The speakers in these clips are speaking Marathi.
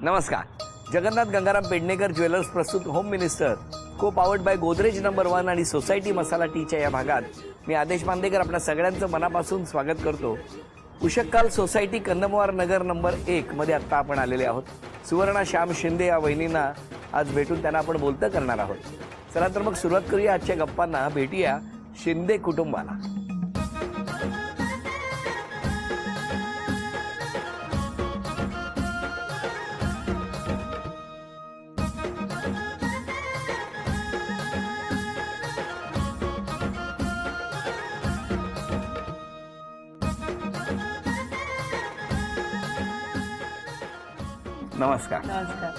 नमस्कार. जगन्नाथ गंगाराम पेडणेकर ज्वेलर्स प्रस्तुत होम मिनिस्टर को पावर्ड बाय गोदरेज नंबर 1 आणि सोसायटी मसाला टीच्या या भागात मी आदेश बांदेकर आपल्या सगळ्यांचं मनापासून स्वागत करतो. उशक्काल सोसायटी कंदमवार नगर नंबर 1 मध्ये आता आपण आलेले आहोत. सुवर्णा श्याम शिंदे या वहिनींना आज भेटून त्यांना आपण बोलतं करणार आहोत. चला तर मग सुरुवात करूया आजच्या गप्पांना. भेटूया शिंदे कुटुंबाला. नमस्कार. नमस्कार.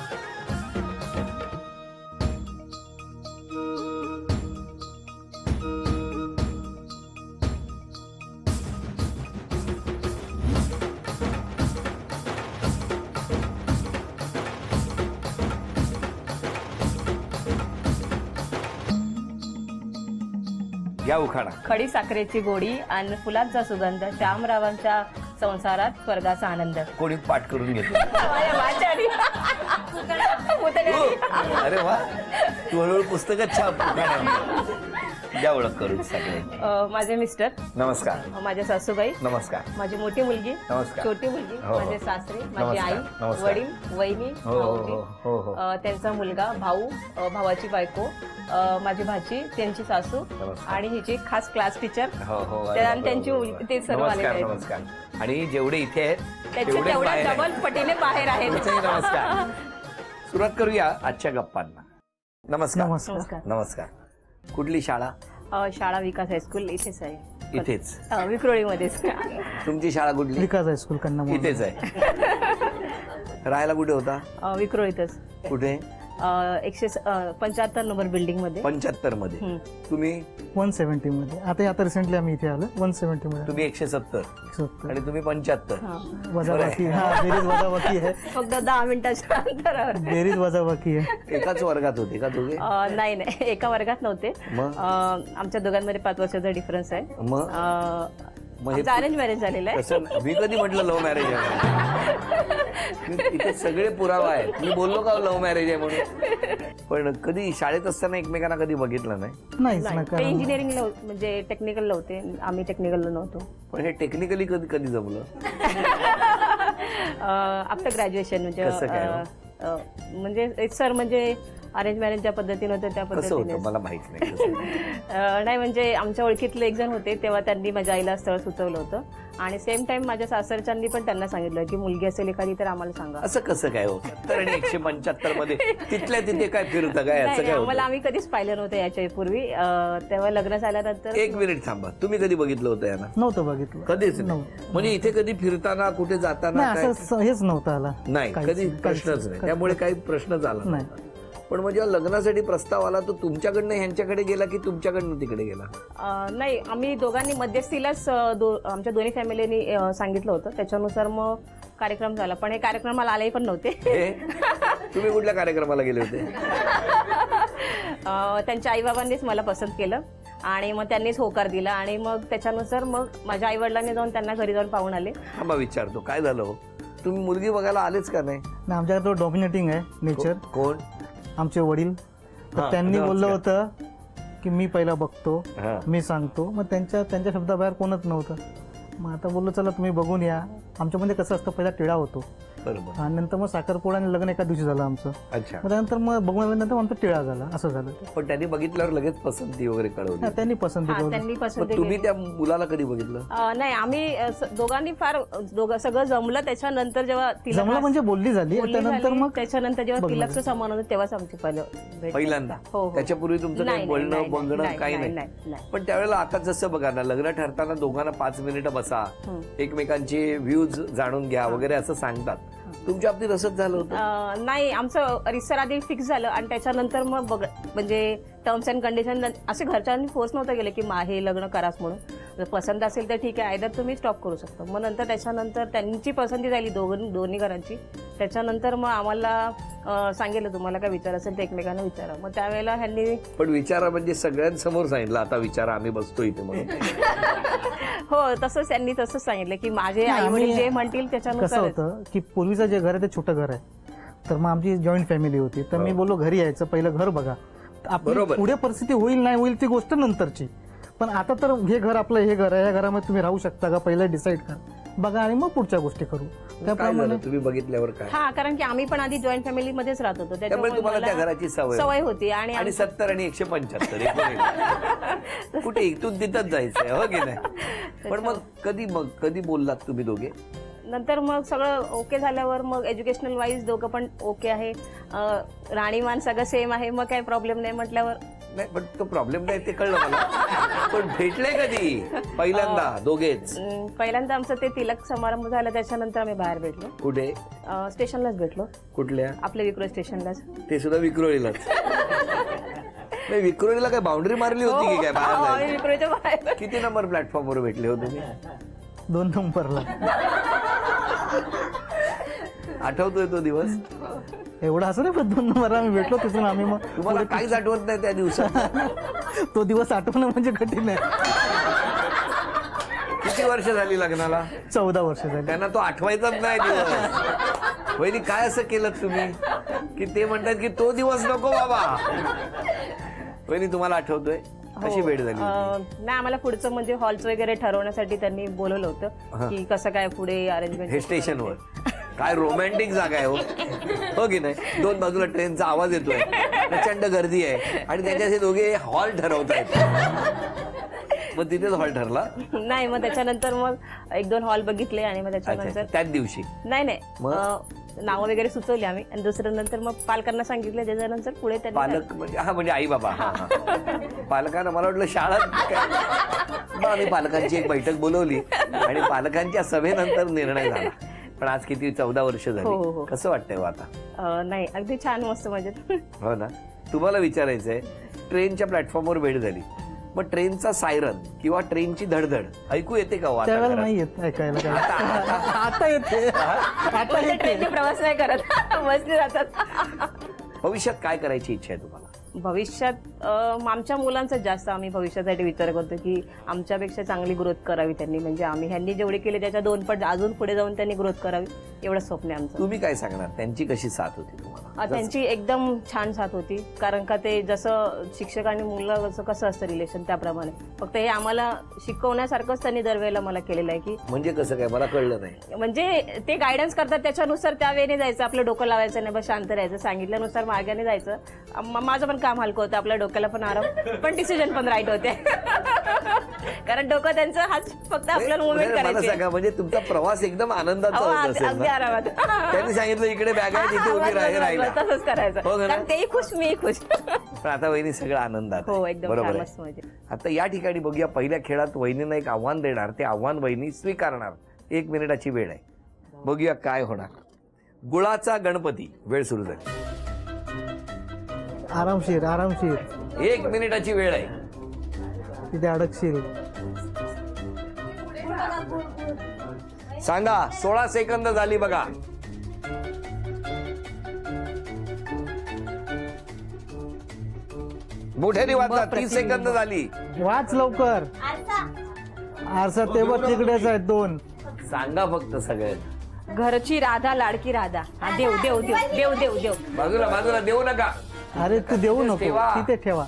या उखाणा. खडी साखरेची गोडी आणि फुलांचा सुगंध, श्यामरावांच्या संसारात स्वर्गाचा आनंद. कोणी पाठ करून घेतो. अरे वा, तू हळूहळू पुस्तकच छाप. द्या ओळख करून सगळे. माझे मिस्टर नमस्कार. माझ्या सासूबाई नमस्कार. माझी मोठी मुलगी, नमस्कार. छोटी मुलगी, हो, हो. माझे सासरे, माझी नमस्कार. आई, नमस्कार. वडील, वहिनी, हो, हो, भाऊजी, हो, हो. त्यांचा मुलगा, भाऊ, भावाची बायको, माझी भाची, त्यांची सासू नमस्कार. आणि हिची खास क्लास टीचर. हो हो. आणि त्यांची मुलगी, ते सर्व आलेले नमस्कार. आहेत. नमस्कार. आणि जेवढे इथे आहेत त्याचे तेवढेच तेवढ्या बाहेर आहेत. डबल पटीने बाहेर आहेत. तुमचेही नमस्कार. सुरुवात करूया आजच्या गप्पांना. नमस्कार. नमस्कार. नमस्कार. कुठली शाळा? शाळा विकास हायस्कूल इथेच आहे. इथेच. विक्रोळीमध्येच. तुमची शाळा कुठली? विकास हायस्कूल कन्नम. इथेच आहे. राहायला कुठे होता? विक्रोळीतच. कुठे? 175 नंबर बिल्डिंग मध्ये. 75 मध्ये. तुम्ही? 170 मध्ये. आता रिसेंटली आम्ही इथे आलो 170 मध्ये. तुम्ही 170 170. आणि तुम्ही 75. वजाबाकी. हा, बेरीज वजाबाकी आहे. फक्त 10 मिनिटाच्या अंतरावर. बेरीज वजाबाकी आहे. एकाच वर्गात होते का दोघे? नाही नाही, एका वर्गात नव्हते. मग? आमच्या दोघांमध्ये 5 वर्षाचा डिफरन्स आहे. मग हे अरेंज मॅरेज झालेलं आहे. तसं मी कधी म्हटलं लव्ह मॅरेज आहे? इथे सगळे पुरावा आहे. मी बोललो का लव्ह मॅरेज आहे म्हणून? पण कधी शाळेत असताना एकमेकांना कधी बघितलं नाही? नाहीच नाही, नका. ते इंजिनिअरिंग म्हणजे टेक्निकल नव्हते, आम्ही टेक्निकल नव्हतो. पण हे टेक्निकली कधी कधी जमलं? आफ्टर ग्रॅज्युएशन कसं काय? म्हणजे सर म्हणजे अरेंज मॅरेज ज्या पद्धतीने होतं त्या कसं पद्धतीने. होतं मला माहित नाही कसं. नाही म्हणजे आमच्या ओळखीतले एक जण होते, तेव्हा त्यांनी माझ्या आईला स्थळ सुचवलं होतं. आणि सेम टाइम माझ्या सासरच्यांनी पण त्यांना सांगितलं की मुलगी असेल एखादी तर आम्हाला सांगा. असं कसं काय होतं? 70 आणि 175 मध्ये तिथल्या तिथे काय फिरतं काय? असं नाही, काय आम्हाला होतं? आम्ही कधीच पाहिलं नव्हतं याच्या पूर्वी. तेव्हा लग्न झाल्यानंतर. एक मिनिट थांबा. तुम्ही कधी बघितलं होतं यांना? नव्हतं बघितलं. कधीच नाही. नव्हतं. म्हणजे इथे कधी फिरताना कुठे जाताना नाही, काय? असं हेच नव्हतं आला. नाही कधी प्रश्नच नाही. त्यामुळे काही प्रश्नच आला नाही. नाही. पण म्हणजे लग्नासाठी प्रस्ताव आला तो तुमच्याकडनं ह्यांच्याकडे गेला की तुमच्याकडनं तिकडे गेला? नाही, आम्ही दोघांनी मध्यस्थीलाच आमच्या दोन्ही फॅमिलीनी सांगितलं होतं. त्याच्यानुसार मग कार्यक्रम झाला. पण हे कार्यक्रमाला आलेही पण नव्हते. हे? तुम्ही कुठल्या कार्यक्रमाला गेले होते? त्यांच्या आईबाबांनीच मला पसंत केलं आणि मग त्यांनीच होकार दिला. आणि मग त्याच्यानुसार मग माझ्या आई वडिलांनी जाऊन त्यांना घरी जाऊन पाहून आले. थांबा विचारतो काय झालं हो? तुम्ही मुलगी बघायला आलेच का नाही? नाही, आमच्याकडे तो डॉमिनेटिंग आहे नेचर. कोण? आमचे वडील. तर हा, त्यांनी नमस्कार. बोललं होतं की मी पहिला बघतो, हा. मी सांगतो. मग त्यांच्या शब्दाबाहेर कोणच नव्हतं. मग आता बोललो चला तुम्ही बघून या. आमच्यामध्ये कसं असतं, पहिला टिळा होतो बरोबर. आणि नंतर मग साखरपुडा आणि लग्न एका दिवशी झालं आमचं. अच्छा. मग त्यानंतर मग बघून नंतर आमचा टिळा झाला. असं झालं ते. पण त्यांनी बघितल्यावर लगेच पसंती वगैरे कळवली? हा, त्यांनी पसंती हा, करून. त्यांनी मग पसंत तुम्ही केली. त्या मुलाला कधी बघितलं? नाही, आम्ही दोघांनी फार सगळं जमलं. त्याच्यानंतर जेव्हा तिला जमलं म्हणजे बोलली झाली. त्यानंतर मग त्याच्यानंतर जेव्हा बघणं तिलकचं समान होतं तेव्हाच आमची भेट. पहिल्यांदा? हो, हो. त्याच्यापूर्वी तुमचं काही नाही, बोलणं नाही, बंगणं नाही, काही नाही, नाही? नाही. पण त्यावेळेला आता जसं बघा ना, लग्न ठरताना दोघांना 5 मिनिटं बसा, एकमेकांची व्ह्यूज जाणून घ्या वगैरे असं सांगतात. तुमच्या बाबतीत असंच झालं होतं? नाही, आमचं रिसर आधी फिक्स झालं आणि त्याच्यानंतर मग म्हणजे टर्म्स अँड कंडिशन असे घरच्यांनी फोर्स नव्हतं गेले की हे लग्न कराच म्हणून. जर पसंत असेल तर ठीक आहे, आयदर तुम्ही स्टॉप करू शकता. मग नंतर त्याच्यानंतर त्यांची पसंती झाली दोन्ही घरांची. त्याच्यानंतर मग आम्हाला सांगितलं तुम्हाला काय विचार असेल तर एकमेकांना विचारा. मग त्यावेळेला ह्यांनी. पण विचारा म्हणजे सगळ्यांसमोर सांगितलं आता विचारा, आम्ही बसतो इथे म्हणून? हो, तसंच त्यांनी तसंच सांगितलं की माझे आई वडील जे म्हणतील कसं त्याच्यानुसार. होतं की पूर्वीचं जे घर आहे ते छोटं घर आहे. तर मग आमची जॉईंट फॅमिली होती. तर मी बोललो घरी यायचं, पहिलं घर बघा. आपली बरोबर. पुढे परिस्थिती होईल नाही होईल ती गोष्ट नंतरची, पण आता तर हे घर आपलं, हे घर आहे, या घरामध्ये तुम्ही राहू शकता का पहिलं डिसाईड कर बघा आणि मग पुढच्या गोष्टी करू. काय त्याप्रमाणे झालं तुम्ही बघितल्यावर काय? हा, कारण की आम्ही पण आधी जॉईंट फॅमिलीमध्येच राहत होतो, त्यामुळे तुम्हाला त्या मला घराची सवय सवय होती. आणि आणि 70 आणि 175 कुठे इथून तिथंच जायचंय, हो की नाही? पण मग कधी बोललात तुम्ही दोघे? नंतर मग सगळं ओके झाल्यावर मग एज्युकेशनल वाईज दोघं पण ओके आहे, राहणीमान सगळं सेम आहे, मग काही प्रॉब्लेम नाही म्हटल्यावर. नाही, पण तो प्रॉब्लेम नाही ते कळलं मला. पण भेटले कधी पहिल्यांदा दोघेच? पहिल्यांदा आमचं ते तिलक समारंभ झाला, त्याच्यानंतर आम्ही बाहेर भेटलो. कुठे? स्टेशनलाच भेटलो, कुठल्या? आपल्या विक्रोळी स्टेशनलाच. ते सुद्धा विक्रोळीलाच? नाही, विक्रोळीला काय बाउंड्री मारली होती की काय बाहेर आम्ही जायला? विक्रोळीच्या बाहेर. किती नंबर प्लॅटफॉर्मवर भेटले हो तुम्ही? 2 नंबरला. आठवतोय तो दिवस? एवढं असं नाही, पण 2 नंबरला आम्ही भेटलो. तिथून आम्ही मग तुम्हाला काहीच आठवत नाही त्या दिवसात? तो दिवस आठवणं म्हणजे कठीण आहे. किती वर्ष झाली लग्नाला? 14 वर्ष झाली. त्यांना तो आठवायचाच नाही दिवस. वहिनी काय असं केलं तुम्ही की ते म्हणतात की तो दिवस नको बाबा? वहिनी तुम्हाला आठवतोय कशी भेट झाली होती? नाही, आम्हाला पुढचं म्हणजे हॉलचं वगैरे ठरवण्यासाठी त्यांनी बोलवलं होतं की कसं काय पुढे अरेंजमेंट. हे स्टेशनवर काय रोमॅन्टिक जागा आहे, हो की नाही? 2 बाजूला ट्रेनचा आवाज येतोय, प्रचंड गर्दी आहे आणि त्यांच्याशी दोघे हॉल ठरवतायत. मग तिथेच हॉल ठरला? नाही, मग त्याच्यानंतर मग 1-2 हॉल बघितले आणि मग अच्छा, त्याच्यानंतर त्याच दिवशी? नाही नावं वगैरे सुचवली आम्ही, आणि दुसरं नंतर मग पालकांना सांगितलं. त्याच्यानंतर पुढे त्यांनी पालक म्हणजे म्हणजे आई बाबा? पालकांना मला वाटलं शाळा काय. मग आम्ही पालकांची एक बैठक बोलवली आणि पालकांच्या सभेनंतर निर्णय झाला. पण आज किती 14 वर्ष हो, झाली, हो. कसं वाटतंय हो आता? नाही, अगदी छान, मस्त मजेत. हो ना. तुम्हाला विचारायचंय, ट्रेनच्या प्लॅटफॉर्मवर भेट झाली, मग ट्रेनचा सायरन किंवा ट्रेनची धडधड ऐकू येते का हो आता त्यावेळेला घरात? नाही येत ऐकायला काय. आता येते, आता येते. ट्रेनने प्रवास नाही करत, बसने जातात. भविष्यात काय करायची इच्छा आहे तुम्हाला? भविष्यात आमच्या मुलांचा जास्त आम्ही भविष्यासाठी विचार करतो की आमच्यापेक्षा चांगली ग्रोथ करावी त्यांनी, म्हणजे आम्ही ह्यांनी जेवढे केले त्याच्या 2 पट अजून पुढे जाऊन त्यांनी ग्रोथ करावी, एवढं स्वप्न आहे आमचं. तुम्ही काय सांगणार, त्यांची कशी साथ होती तुम्हाला? त्यांची एकदम छान साथ होती, कारण का ते जसं शिक्षक आणि मुलं कसं असतं रिलेशन त्याप्रमाणे. फक्त हे आम्हाला शिकवण्यासारखंच त्यांनी दरवेळेला मला केलेलं आहे की, म्हणजे कसं काय, मला कळलं नाही. म्हणजे ते गायडन्स करतात त्याच्यानुसार त्या वेळेने जायचं, आपलं डोकं लावायचं नाही, बस शांत राहायचं, सांगितल्यानुसार मार्गाने जायचं. माझं पण काम हलकं होतं, आपल्या डोक्याला पण आराम, पण डिसिजन पण राईट होते. कारण डोकं त्यांचं हाच फक्त आपल्याला मुवमेंट मला करायची. सांगा, म्हणजे तुमचा प्रवास एकदम आनंदाचा होत असेल अगदी ना? आरामात. त्यांनी सांगितलं इकडे बॅग आहे, तिथे उभी राहिला. तसंच करायचं, हो ना? कारण तेही खुश, मी खुश. पण आता वहिनी सगळं आनंदात आहे. हो, एकदम बरोबर छान, आहे. मस्त मजेत. आता या ठिकाणी बघूया, पहिल्या खेळात वहिनींना एक आव्हान देणार, ते आव्हान वहिनी स्वीकारणार. 1 मिनिटाची वेळ आहे, बघूया काय होणार. गुळाचा गणपती, वेळ सुरू झाली. आरामशीर आरामशीर. 1 मिनिटाची वेळ आहे. तिथे अडकशील. सांगा, 16 सेकंद झाली बघा. मोठ्याने वाजला. 30 सेकंद झाली. वाच लवकर. आरसा ते बघ तिकडेच आहेत 2. सांगा फक्त सगळे. घरची राधा, लाडकी राधा. हा, देव देव देव देव देव देव. बाजूला बाजूला देऊ नका. अरे तू देऊ नको, ठेवा. तिथे ठेवा.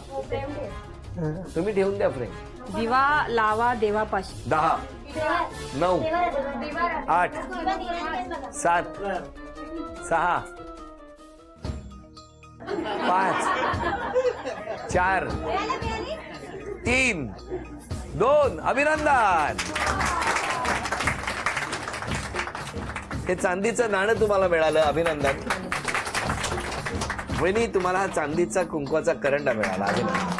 तुम्ही ठेवून द्या फ्रेंड. दिवा लावा देवापाशी. 10 9 8 7 6 5 4 3 2 अभिनंदन. हे चांदीचं नाणं तुम्हाला मिळालं, अभिनंदन. वहिनी, तुम्हाला हा चांदीचा कुंकवाचा करंडा मिळाला, अभिनंदन.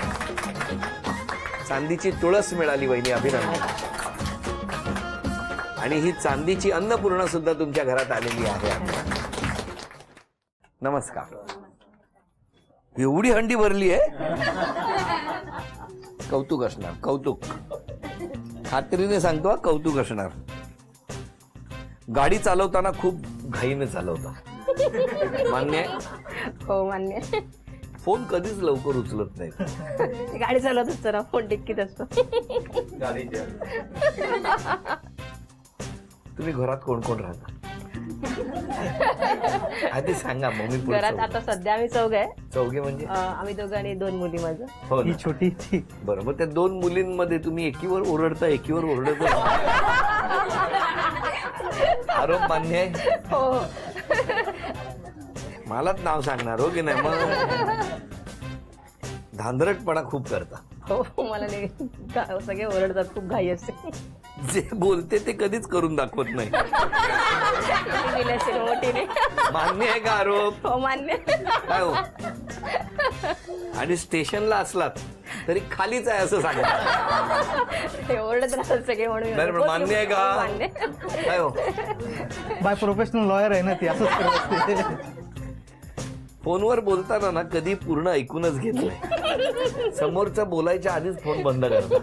चांदीची तुळस मिळाली वहिनी, अभिनंदन. आणि ही चांदीची अन्नपूर्णा सुद्धा तुमच्या घरात आलेली आहे. नमस्कार. एवढी हंडी भरली आहे, कौतुक असणार, कौतुक. खात्रीने सांगतो, कौतुक असणार. गाडी चालवताना खूप घाईने चालवता, मान्य आहे? हो, मान्य. फोन कधीच लवकर उचलत नाही. गाडी चालवत असतो ना, फोन टिक्कीत असतो. तुम्ही घरात कोण कोण राहता? आधी सांगा मग मी पुढचं घरात बोलतो. आता सध्या आम्ही चौघ आहे. चौघे म्हणजे आम्ही दोघं आणि 2 मुली माझं. हो ही ना. छोटी ती बरोबर. त्या 2 मुलींमध्ये तुम्ही एकीवर ओरडता एकीवर ओरडता. आरोप मान्य आहे. हो. मलाच नाव सांगणार हो की नाही. मग धांदरटपणा खूप करता. हो मला नाही सगळे ओरडतात, खूप घाई असते. जे बोलते ते कधीच करून दाखवत नाही. दिली असेल मोठीने. मान्य आहे का आरोप? हो मान्य. काय हो. आणि स्टेशनला असलात तरी खालीच आहे असं सांगा. ते ओरडत राहतात सगळे म्हणून. बरं, बरं, मान्य आहे का? हो, मान्य. काय हो. बाय प्रोफेशनल लॉयर आहे ना ती, असंच करत असते. फोनवर बोलताना ना कधी पूर्ण ऐकूनच घेत नाही. समोरचं बोलायच्या आधीच फोन बंद करतो.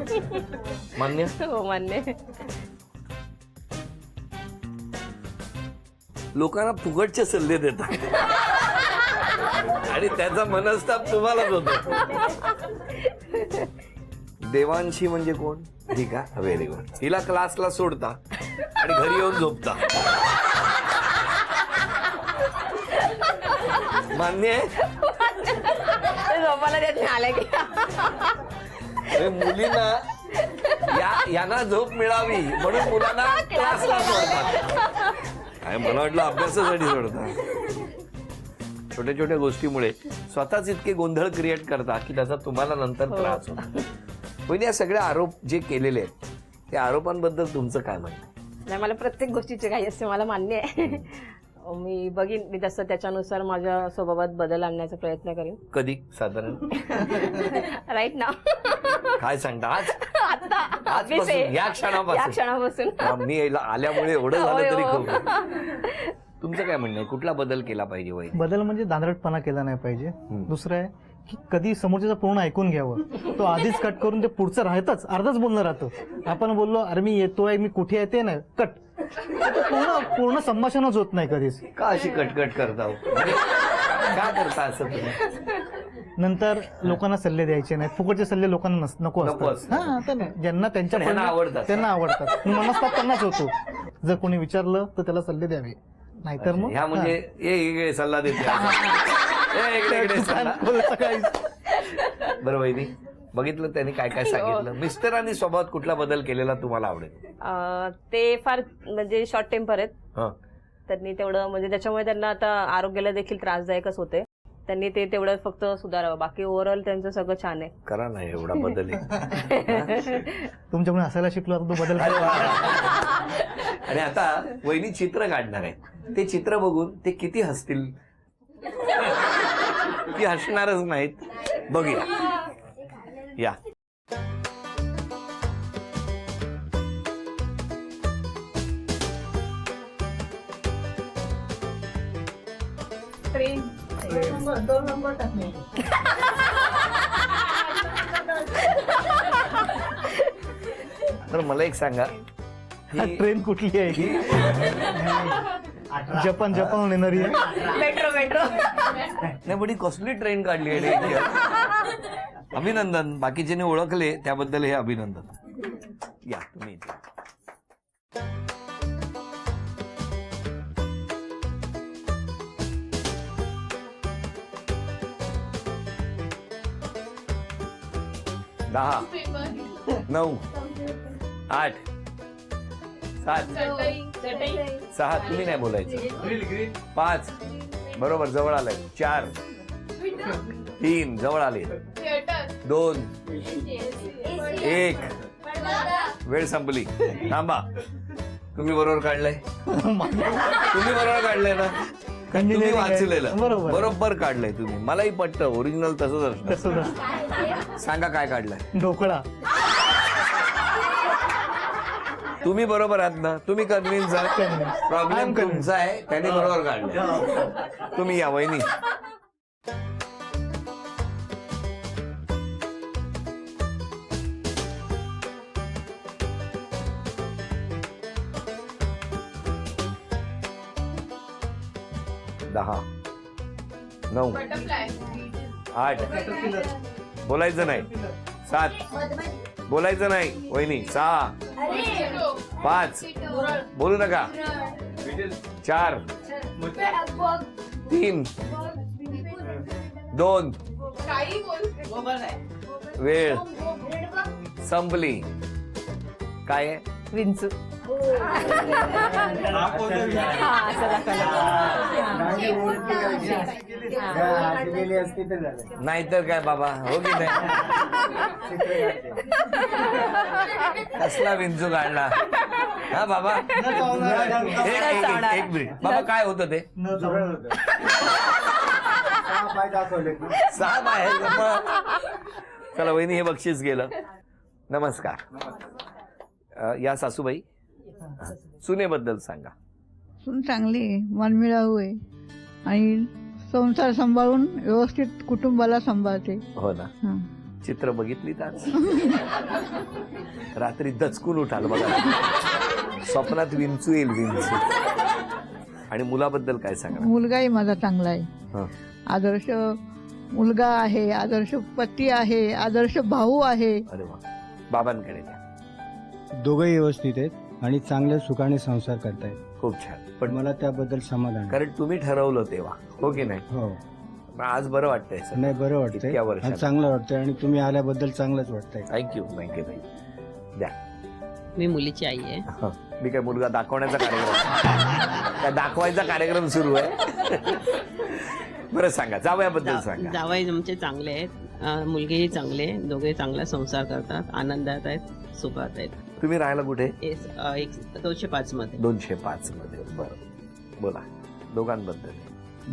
मान्य. हो मान्य. लोकांना फुकटचे सल्ले देतात आणि त्याचा मनस्ताप तुम्हालाच होतो. देवांशी म्हणजे कोण? ठीक आहे, व्हेरी गुड. हिला क्लासला सोडता आणि घरी येऊन झोपता. मान्य आहे. झोपायला देत नाही आल्या की. हे मुलींना यांना झोप मिळावी म्हणून मुलांना क्लासला सोडतात. काय मला वाटलं अभ्यासासाठी सोडतात. छोट्या छोट्या गोष्टीमुळे स्वतःच इतके गोंधळ क्रिएट करता की त्याचा तुम्हाला नंतर त्रास होतो. पण या सगळे आरोप जे केलेले आहेत त्या आरोपांबद्दल तुमचं काय म्हणणं? नाही, मला प्रत्येक गोष्टीची काही असते, मला मान्य आहे. मी बघीन, मी तसं त्याच्यानुसार माझ्या स्वभावात बदल आणण्याचा प्रयत्न करेन. कधी साधारण राईट ना. काय सांगता? आज आता आजपासून, या क्षणापासून? या क्षणापासून. मी याला आल्यामुळे एवढं झालं होय, तरी हो. खूप. तुमचं काय म्हणणं आहे? कुठला बदल केला पाहिजे वहिनी? बदल म्हणजे दांदरटपणा केला नाही पाहिजे. दुसरं आहे की कधी समोरच्याचं पूर्ण ऐकून घ्यावं. तो आधीच कट करून ते पुढचं राहतच अर्धच बोलणं राहतं. आपण बोललो अरे मी येतोय, मी कुठे आहे, ते नाही कट. पूर्ण संभाषणच होत नाही कधीच. का अशी कटकट करता? म्हणजे का करता असं तुम्ही? नंतर लोकांना सल्ले द्यायचे नाहीत. फुकटचे सल्ले लोकांना नको नको असतात. असतात. हा तर नाही. ज्यांना त्यांच्या पण ह्यांना पडलं, आवडतात. त्यांना आवडतात. मनस्ताप त्यांनाच होतो. जर कोणी विचारलं तर त्याला सल्ले द्यावे, नाहीतर मग ह्या म्हणजे इकडे सल्ला देते. इकडे सल्ला. बरं वहिनी, बघितलं त्यांनी काय काय सांगितलं. मिस्टरांनी स्वभावात कुठला बदल केलेला तुम्हाला आवडेल? ते फार म्हणजे शॉर्ट टेम्पर आहेत. हं. त्यांनी तेवढं म्हणजे त्याच्यामुळे त्यांना आता आरोग्याला देखील त्रासदायकच होते. त्यांनी ते तेवढं फक्त सुधारावं. बाकी ओव्हरऑल त्यांचं सगळं छान आहे. करा ना एवढा बदल आहे. तुमच्याकडून हसायला शिकलो आता तो बदल. आणि आता वहिनी चित्र काढणार आहे. ते चित्र बघून ते किती हसतील? ती हसणारच नाहीत. बघूया. या. तर मला एक सांगा, ही ट्रेन कुठली आहे ही? जपान येणारी आहे. मेट्रो. नाही पण ही कसली ट्रेन काढली आहे. अभिनंदन. बाकीचे ओळखले त्याबद्दल हे अभिनंदन. या तुम्ही इथे. दहा, 9, 8, 7, 6. तुम्ही नाही बोलायचं. 5. बरोबर, जवळ आलाय. 4, 3. जवळ आले. 2, 1. वेळ संपली. थांबा. तुम्ही बरोबर काढलंय. तुम्ही बरोबर काढलंय ना? तुम्ही वाचलेलं बरोबर काढलंय तुम्ही. मलाही पटतं. ओरिजिनल तसंच असतं. सांगा काय काढलंय? ढोकळा. तुम्ही बरोबर आहात ना? तुम्ही कन्व्हिन्स आहात. प्रॉब्लेम तुमचा आहे. त्याने बरोबर काढलं. तुम्ही या वहिनी. दहा, 9, 8. बोलायचं नाही. 7. बोलायचं नाही वहिनी. 6, 5. बोलू नका. 4 3 2 वेळ संपली. काय आहे? विंचू. नाहीतर काय बाबा, हो की नाही? कसला विंचू काढला हा बाबा. एक मिनिट बाबा, काय होतं ते? 6 पाय आहेत. चला वहिनी, हे बक्षीस गेलं. नमस्कार. या सासूबाई, सुनेबद्दल सांगा. सून चांगली आहे, मनमिळावू आहे आणि संसार सांभाळून व्यवस्थित कुटुंबाला सांभाळते. हो ना. हं. चित्र बघितलीत आज? रात्री दचकून उठाल बघा, स्वप्नात विंचू येईल, विंचू. आणि मुलाबद्दल काय सांगा? मुलगाही माझा चांगला आहे, हं. आदर्श मुलगा आहे, आदर्श पती आहे, आदर्श भाऊ आहे. अरे वा. बाबांकडे द्या. दोघंही व्यवस्थित आहेत आणि चांगल्या सुखाने संसार करतायत. खूप छान. पण मला त्याबद्दल समाधान आहे. कारण तुम्ही ठरवलं तेव्हा, हो की नाही? हो, पण आज बरं वाटतंय सर. नाही बरं इतक्या वाटतंय, वर्षात. आज चांगलं वाटतंय आणि तुम्ही आल्याबद्दल चांगलंच वाटतंय. थँक्यू थँक्यू ताई. द्या. मी मुलीची आई आहे. हं. मी काय मुलगा दाखवण्याचा कार्यक्रम काय दाखवायचा कार्यक्रम सुरू आहे? बरं सांगा, जावयाबद्दल सांगा. जावई आमचे चांगले आहेत, मुलगीही चांगले, दोघे चांगला संसार करतात, आनंदात आहेत, सुखात आहेत. तुम्ही राहायला कुठे? 205 मध्ये. 205 मध्ये. बरं, बोला दोघांबद्दल.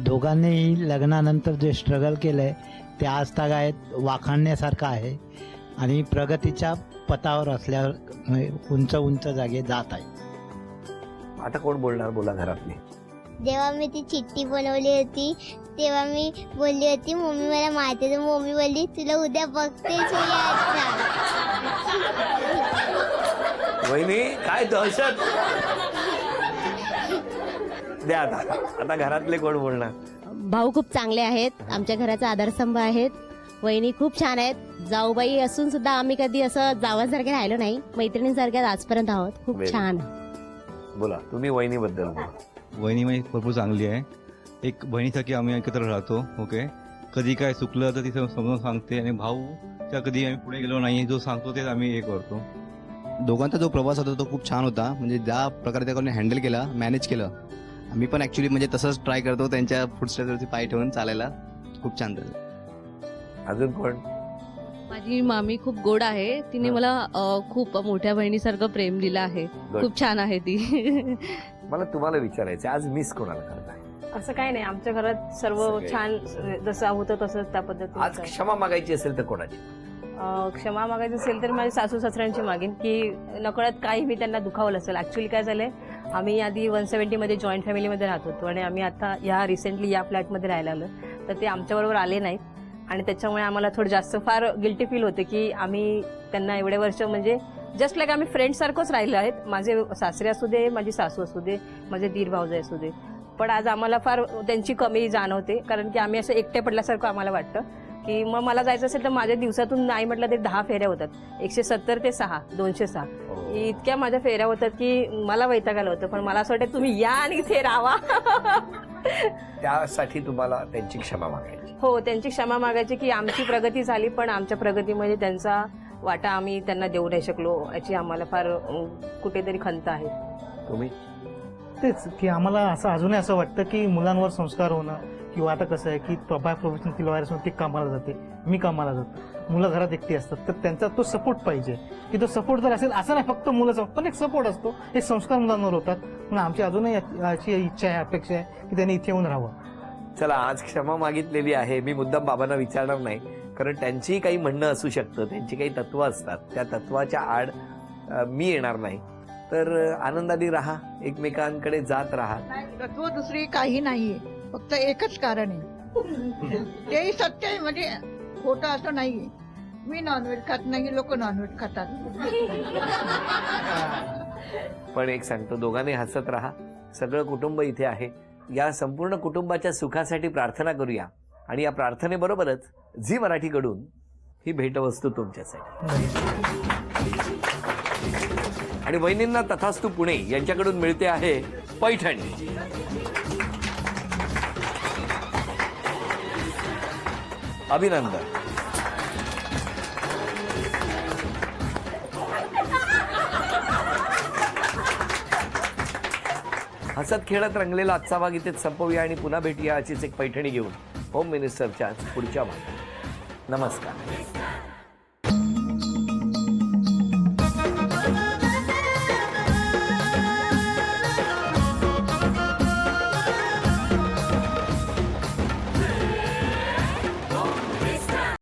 दोघांनीही लग्नानंतर जे स्ट्रगल केलंय ते आज तागायत वाखाणण्यासारखं आहे आणि प्रगतीच्या पथावर असल्यावर उंच उंच जागे जात आहे. आता कोण बोलणार? बोला घरातली. जेव्हा मी ती चिठ्ठी बनवली होती तेव्हा मी बोलली होती मम्मी मला माहिती आहे, तर मम्मी बोलली तुला उद्या बघतेच मी आता. वहिनी काय दहशत. द्या आता घरातले कोण बोलणार? भाऊ खूप चांगले आहेत, आमच्या घराचा आधारस्तंभ आहेत. वहिनी खूप छान आहेत. जाऊबाई असून सुद्धा आम्ही कधी असं जावासारखे राहिलो नाही, मैत्रिणींसारख्या आजपर्यंत आहोत. खूप Very छान. बोला तुम्ही वहिनीबद्दल बोला. वहिनी माझी भरपूर चांगली आहे. एक बहिणीसारखी आम्ही एकत्र राहतो. ओके, कधी काय चुकलं तर तिथं समजून सांगते आणि भाऊ त्या कधी आम्ही पुढे गेलो नाही, जो सांगतो तेच आम्ही हे करतो. दोघांचा जो प्रवास होता तो खूप छान होता. म्हणजे ज्या प्रकारे त्या हँडल केला, मॅनेज केलं, आम्ही पण ॲक्च्युली म्हणजे तसंच ट्राय करतो त्यांच्या फुटस्टेप्सवरती पाय ठेवून चालायला. खूप छान झालं. अजून कोण? माझी मामी खूप गोड आहे, तिने मला खूप मोठ्या बहिणीसारखं प्रेम दिलं आहे. खूप छान आहे ती. मला तुम्हाला विचारायचं, आज मिस कोणाला करताय? असं काही नाही, आमच्या घरात सर्व सगळे. छान, जसं होतं तसंच त्या आज पद्धतीने. क्षमा मागायची असेल तर कोणाची? क्षमा मागायची असेल तर माझ्या सासू सासऱ्यांची मागेन, की नकळत काही मी त्यांना दुखावलं असेल. ॲक्च्युली काय झालंय, आम्ही आधी 170 मध्ये जॉईंट फॅमिलीमध्ये राहत होतो आणि आम्ही आता ह्या रिसेंटली या फ्लॅटमध्ये राहायला आलो, तर ते आमच्याबरोबर आले नाहीत आणि त्याच्यामुळे आम्हाला थोडं जास्त फार गिल्टी फील होते की आम्ही त्यांना एवढे वर्ष म्हणजे जस्ट लाईक आम्ही फ्रेंडसारखंच राहिलो आहेत. माझे सासरे असू दे, माझी सासू असू दे, माझे दीर भाऊजे असू दे, पण आज आम्हाला फार त्यांची कमी जाणवते. कारण की आम्ही असं एकटे पडल्यासारखं आम्हाला वाटतं की मग मला जायचं असेल तर माझ्या दिवसातून नाही म्हटलं तरी 10 फेऱ्या होतात. 170 ते 6, 206 इतक्या माझ्या फेऱ्या होतात की मला वैताग आलं होतं. पण मला असं वाटतं तुम्ही या आणि इथे राहावा. त्यासाठी तुम्हाला त्यांची क्षमा मागायची? हो, त्यांची क्षमा मागायची की आमची प्रगती झाली पण आमच्या प्रगतीमध्ये त्यांचा वाटा आम्ही त्यांना देऊ नाही शकलो, याची आम्हाला फार कुठेतरी खंत आहे. तुम्ही? तेच की आम्हाला असं अजूनही असं वाटतं की मुलांवर संस्कार होणं, किंवा आता कसं आहे की बाय प्रोफेशन ती लॉयर्स ती कामाला जाते, मी कामाला जातो, मुलं घरात एकटी असतात, तर त्यांचा तो सपोर्ट पाहिजे. की तो सपोर्ट जर असेल, असं नाही फक्त मुलाचा पण एक सपोर्ट असतो, एक संस्कार मुलांवर होतात. म्हणून आमची अजूनही याची इच्छा आहे, अपेक्षा आहे की त्यांनी इथे येऊन राहावं. चला, आज क्षमा मागितलेली आहे. मी मुद्दाम बाबांना विचारणार नाही, कारण त्यांचीही काही म्हणणं असू शकतं, त्यांची काही तत्व असतात, त्या तत्वाच्या आड मी येणार नाही. तर आनंदाने राहा, एकमेकांकडे जात राहा. तत्व दुसरी काही नाहीये, फक्त एकच कारण आहे, तेही सत्य आहे, म्हणजे खोटं असं नाहीये. मी नॉनव्हेज खात नाही, लोक नॉनव्हेज खातात. पण एक सांगतो, दोघांनी हसत राहा. सगळं कुटुंब इथे आहे. या संपूर्ण कुटुंबाच्या सुखासाठी प्रार्थना करूया आणि या प्रार्थनेबरोबरच झी मराठीकडून ही भेटवस्तू तुमच्यासाठी. आणि वहिनींना तथास्तु पुणे यांच्याकडून मिळते आहे पैठणी. अभिनंदन. हसत खेळत रंगलेला आजचा भाग इथेच संपवूया आणि पुन्हा भेटूया अशीच एक पैठणी घेऊन होम मिनिस्टरच्या पुढच्या भागात. नमस्कार.